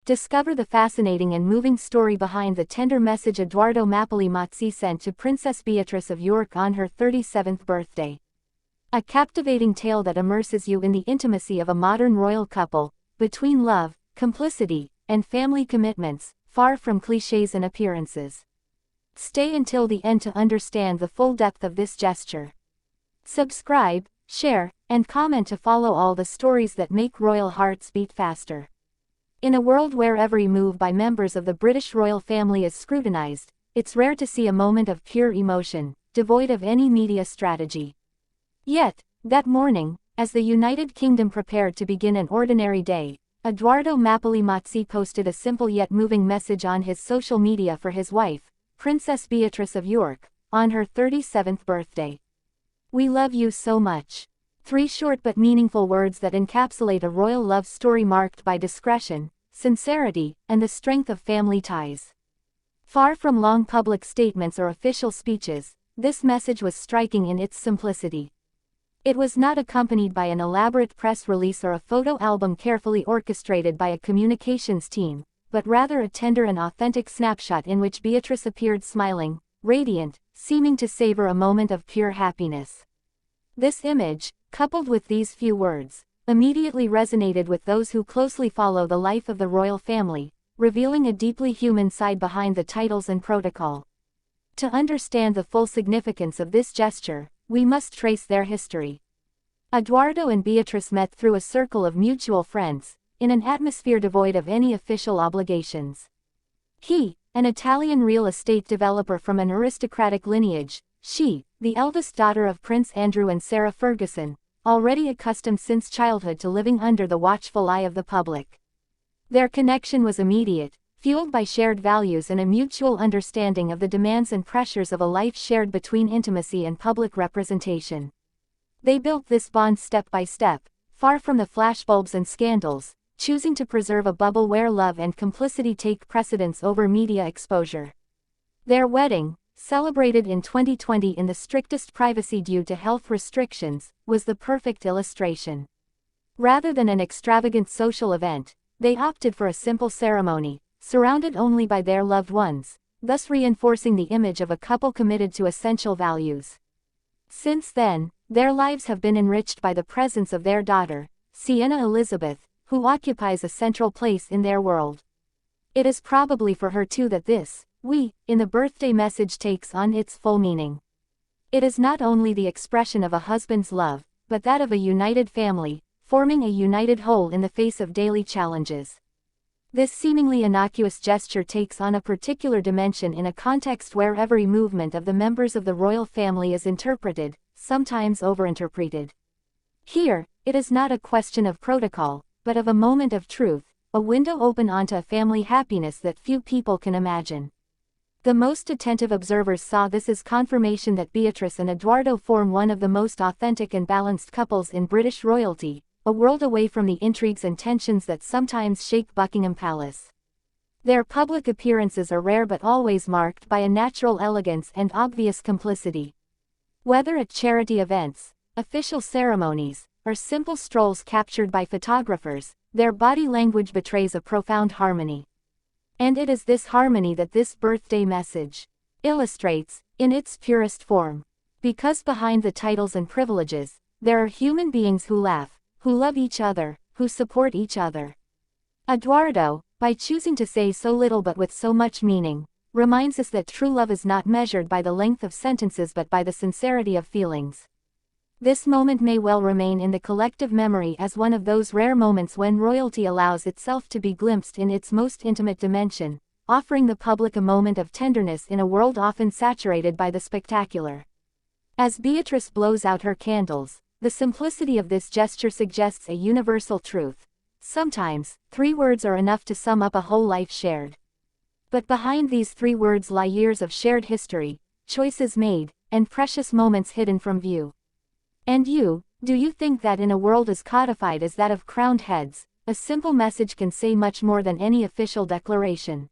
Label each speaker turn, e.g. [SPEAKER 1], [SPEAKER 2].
[SPEAKER 1] Discover the fascinating and moving story behind the tender message Edoardo Mapelli-Mozzi sent to Princess Beatrice of York on her 37th birthday. A captivating tale that immerses you in the intimacy of a modern royal couple, between love, complicity, and family commitments, far from clichés and appearances. Stay until the end to understand the full depth of this gesture. Subscribe, share, and comment to follow all the stories that make royal hearts beat faster. In a world where every move by members of the British royal family is scrutinized, it's rare to see a moment of pure emotion, devoid of any media strategy. Yet, that morning, as the United Kingdom prepared to begin an ordinary day, Edoardo Mapelli-Mozzi posted a simple yet moving message on his social media for his wife, Princess Beatrice of York, on her 37th birthday. "We love you so much." 3 short but meaningful words that encapsulate a royal love story marked by discretion, sincerity, and the strength of family ties. Far from long public statements or official speeches, this message was striking in its simplicity. It was not accompanied by an elaborate press release or a photo album carefully orchestrated by a communications team, but rather a tender and authentic snapshot in which Beatrice appeared smiling, radiant, seeming to savor a moment of pure happiness. This image, coupled with these few words, immediately resonated with those who closely follow the life of the royal family, revealing a deeply human side behind the titles and protocol. To understand the full significance of this gesture, we must trace their history. Edoardo and Beatrice met through a circle of mutual friends, in an atmosphere devoid of any official obligations. He, an Italian real estate developer from an aristocratic lineage, she, the eldest daughter of Prince Andrew and Sarah Ferguson, already accustomed since childhood to living under the watchful eye of the public. Their connection was immediate, fueled by shared values and a mutual understanding of the demands and pressures of a life shared between intimacy and public representation. They built this bond step by step, far from the flashbulbs and scandals, choosing to preserve a bubble where love and complicity take precedence over media exposure. Their wedding, celebrated in 2020 in the strictest privacy due to health restrictions, was the perfect illustration. Rather than an extravagant social event, they opted for a simple ceremony, surrounded only by their loved ones, thus reinforcing the image of a couple committed to essential values. Since then, their lives have been enriched by the presence of their daughter, Sienna Elizabeth, who occupies a central place in their world. It is probably for her too that this "we" in the birthday message takes on its full meaning. It is not only the expression of a husband's love, but that of a united family, forming a united whole in the face of daily challenges. This seemingly innocuous gesture takes on a particular dimension in a context where every movement of the members of the royal family is interpreted, sometimes overinterpreted. Here, it is not a question of protocol, but of a moment of truth, a window open onto a family happiness that few people can imagine. The most attentive observers saw this as confirmation that Beatrice and Edoardo form one of the most authentic and balanced couples in British royalty, a world away from the intrigues and tensions that sometimes shake Buckingham Palace. Their public appearances are rare but always marked by a natural elegance and obvious complicity. Whether at charity events, official ceremonies, or simple strolls captured by photographers, their body language betrays a profound harmony. And it is this harmony that this birthday message illustrates, in its purest form. Because behind the titles and privileges, there are human beings who laugh, who love each other, who support each other. Edoardo, by choosing to say so little but with so much meaning, reminds us that true love is not measured by the length of sentences but by the sincerity of feelings. This moment may well remain in the collective memory as one of those rare moments when royalty allows itself to be glimpsed in its most intimate dimension, offering the public a moment of tenderness in a world often saturated by the spectacular. As Beatrice blows out her candles, the simplicity of this gesture suggests a universal truth. Sometimes, 3 words are enough to sum up a whole life shared. But behind these 3 words lie years of shared history, choices made, and precious moments hidden from view. And you, do you think that in a world as codified as that of crowned heads, a simple message can say much more than any official declaration?